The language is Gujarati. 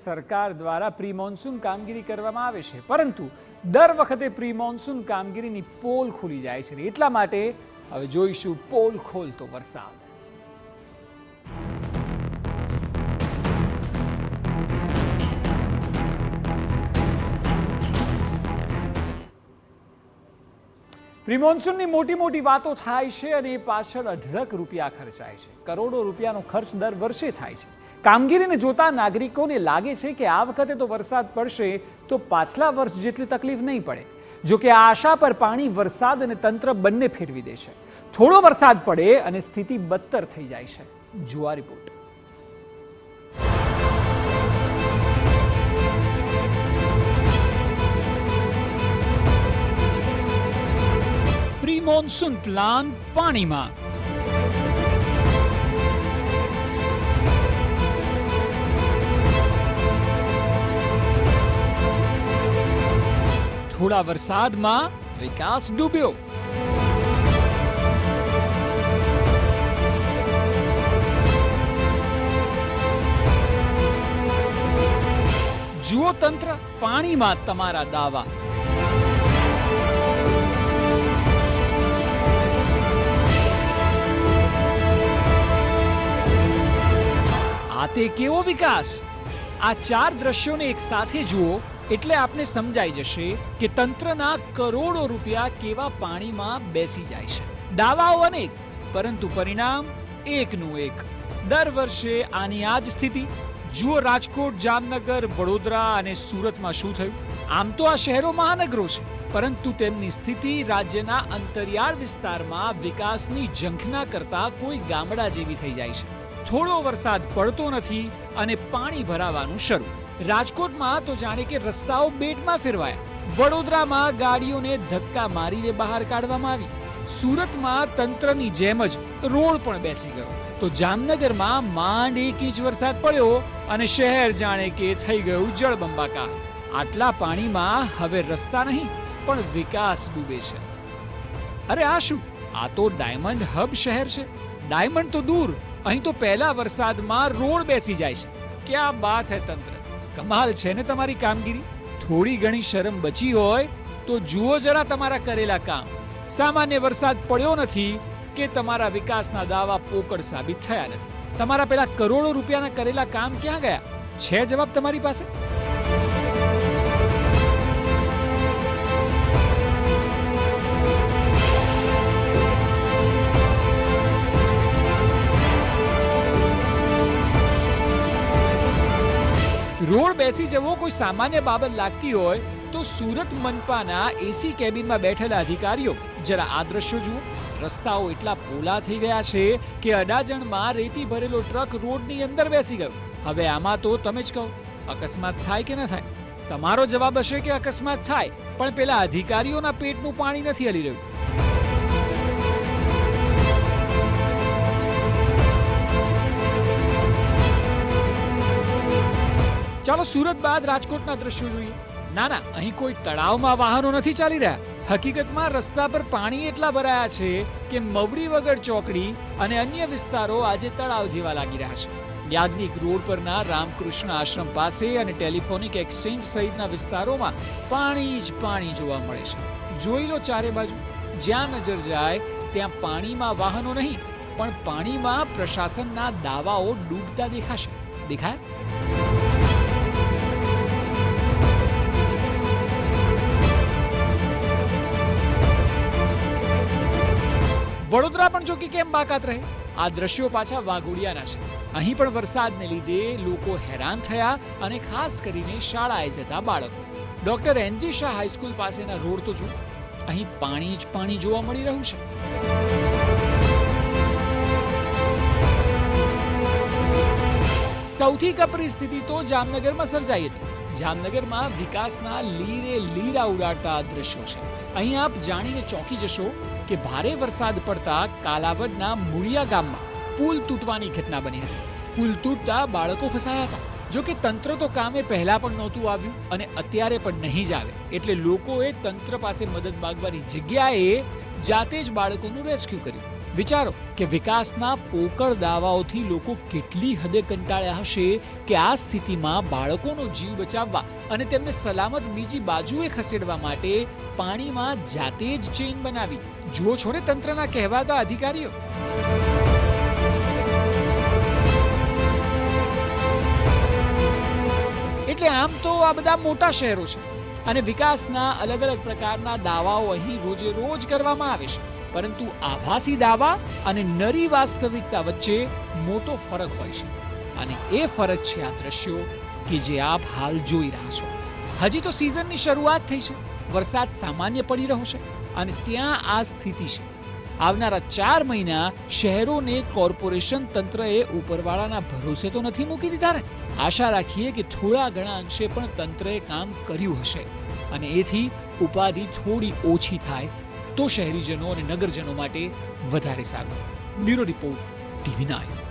સરકાર દ્વારા પ્રી મોન્સૂન કામગીરી કરવામાં આવે છે, પરંતુ દર વખતે પ્રી મોન્સૂન કામગીરીની પોલ ખુલી જાય છે. એટલા માટે હવે જોઈશું પોલ ખોલતો વરસાદ. પ્રી મોન્સૂનની મોટી મોટી વાતો થાય છે અને એ પાછળ અઢળક રૂપિયા ખર્ચાય છે. કરોડો રૂપિયાનો ખર્ચ દર વર્ષે થાય છે. કામગીરીને જોતા નાગરિકોને લાગે છે કે આ વખતે તો વરસાદ પડશે તો પાછલા વર્ષ જેટલી તકલીફ નહીં પડે. જો કે આ આશા પર પાણી, વરસાદ અને તંત્ર બંને ફેરવી દે છે. થોડો વરસાદ પડે અને સ્થિતિ બદતર થઈ જાય છે. જુઓ આ રિપોર્ટ. પ્રી મોન્સૂન પ્લાન પાણીમાં. થોડા વરસાદમાં વિકાસ ડૂબ્યો. જુઓ તંત્ર, પાણીમાં તમારા દાવા. આ તે કેવો વિકાસ! આ ચાર દ્રશ્યોને એક સાથે જુઓ એટલે આપને સમજાઈ જશે કે તંત્રના કરોડો રૂપિયા કેવા પાણીમાં બેસી જાય છે. દાવાઓ અનેક, પરંતુ પરિણામ એકનું એક. દર વર્ષે આની આ જ સ્થિતિ. જુઓ રાજકોટ, જામનગર, વડોદરા અને સુરતમાં શું થયું. આમ તો આ શહેરો મહાનગરો છે, પરંતુ તેમની સ્થિતિ રાજ્યના અંતરિયાળ વિસ્તારમાં વિકાસની ઝંખના કરતા કોઈ ગામડા જેવી થઈ જાય છે. થોડો વરસાદ પડતો નથી અને પાણી ભરાવાનું શરૂ. રાજકોટમાં તો જાણે કે રસ્તાઓ બેટમાં ફેરવાયા. વડોદરામાં ગાડીઓને ધક્કા મારીને બહાર કાઢવામાં આવી. સુરતમાં તંત્રની જેમ જ રોડ પણ બેસી ગયો. તો જામનગરમાં માંડ 1 ઇંચ વરસાદ પડ્યો અને શહેર જાણે કે થઈ ગયું જળબંબાકાર. આટલા પાણીમાં હવે રસ્તા નહીં પણ વિકાસ ડૂબે છે. અરે આ શું! આ તો ડાયમંડ હબ શહેર છે. ડાયમંડ તો દૂર, અહીં તો પહેલા વરસાદમાં રોડ બેસી જાય છે. ક્યાં બાત હે તંત્ર! કમાલ છે ને તમારી કામગીરી. થોડી ઘણી શરમ બચી હોય તો જુઓ જરા તમારા કરેલા કામ. સામાન્ય વરસાદ પડ્યો નથી કે તમારા વિકાસના દાવા પોકળ સાબિત થયા નથી. તમારા પેલા કરોડો રૂપિયાના કરેલા કામ ક્યાં ગયા? છે જવાબ તમારી પાસે? રોડ બેસી જવો કોઈ સામાન્ય બાબત લાગતી હોય તો સુરત મનપાના એસી કેબિનમાં બેઠેલા અધિકારીઓ જરા આ દ્રશ્યો જુઓ. રસ્તાઓ એટલા પોલા થઈ ગયા છે કે અડાજણમાં રેતી ભરેલો ટ્રક રોડની અંદર બેસી ગયો. હવે આમાં તો તમે જ કહો, અકસ્માત થાય કે ન થાય? તમારો જવાબ હશે કે અકસ્માત થાય, પણ પેલા અધિકારીઓના પેટનું પાણી નથી હલી રહ્યું. ચાલો સુરત બાદ રાજકોટના દ્રશ્યો જોઈએ. ના, અહીં કોઈ તળાવમાં વાહનો નથી ચાલી રહ્યા. હકીકતમાં રસ્તા પર પાણી એટલા ભરાયા છે કે મવડી વગર ચોકડી અને અન્ય વિસ્તારો આજે તળાવ જેવા લાગી રહ્યા છે. યાજ્ઞિક રોડ પરના રામકૃષ્ણ આશ્રમ પાસે અને ટેલિફોનિક એક્સચેન્જ સહિતના વિસ્તારોમાં પાણી જ પાણી જોવા મળે છે. જોઈ લો ચારે બાજુ, જ્યાં નજર જાય ત્યાં પાણીમાં વાહનો નહીં પણ પાણીમાં પ્રશાસનના દાવાઓ ડૂબતા દેખાશે. દેખાય? વડોદરા પણ જો કે કેમ બાકાત રહે? આ દ્રશ્યો પાછા વાઘોડિયાના છે. અહીં પણ વરસાદને લીધે લોકો હેરાન થયા અને ખાસ કરીને શાળાએ જતા બાળકો. ડોક્ટર એનજી શાહ હાઈસ્કૂલ પાસેના રોડ તો જુઓ, અહીં પાણી જ પાણી જોવા મળી રહ્યું છે. સૌથી કપરી સ્થિતિ તો જામનગરમાં સર્જાઈ હતી. જામનગરમાં વિકાસના લીરે લીરા ઉડાડતા આ દ્રશ્યો છે. અહીં આપ જાણીને ચોંકી જશો કે ભારે વરસાદ પડતા કાલાવડના મુળિયા ગામમાં પુલ તૂટવાની ઘટના બની હતી. પુલ તૂટતા બાળકો ફસાયા હતા. જો કે તંત્ર તો કામે પહેલા પણ નહોતું આવ્યું અને અત્યારે પણ નહીં જ આવે, એટલે લોકોએ તંત્ર પાસે મદદ માંગવાની જગ્યાએ જાતે જ બાળકોનું રેસ્ક્યુ કર્યું. વિચારો કે વિકાસના પોકળ દાવાઓથી લોકો કેટલી હદે કંટાળ્યા હશે કે આ સ્થિતિમાં બાળકોનો જીવ બચાવવા અને તેમને સલામત બીજી બાજુએ ખસેડવા માટે પાણીમાં જાતે જ ચેઇન બનાવી. જુઓ છો ને તંત્રના કહેવાતા અધિકારીઓ. એટલે આમ તો આ બધા મોટા શહેરો છે અને વિકાસના અલગ અલગ પ્રકારના દાવાઓ અહીં રોજે રોજ કરવામાં આવે છે, પરંતુ આભાસી દાવા અને નરી વાસ્તવિકતા વચ્ચે મોટો ફરક હોય છે. અને એ ફરક છે આ દ્રશ્યો કે જે આપ હાલ જોઈ રહ્યા છો. હજી તો સિઝનની શરૂઆત થઈ છે, વરસાદ સામાન્ય પડી રહ્યો છે અને ત્યાં આ સ્થિતિ છે. આવનારા 4 મહિના શહેરોને કોર્પોરેશન તંત્રએ ઉપરવાળાના ભરોસે તો નથી મૂકી દીધા ને. આશા રાખીએ કે થોડા ઘણા અંશે પણ તંત્રએ કામ કર્યું હશે અને એથી ઉપાધિ થોડી ઓછી થાય તો શહેરીજનો અને નગરજનો માટે વધારે સારું. Bureau report, TV9.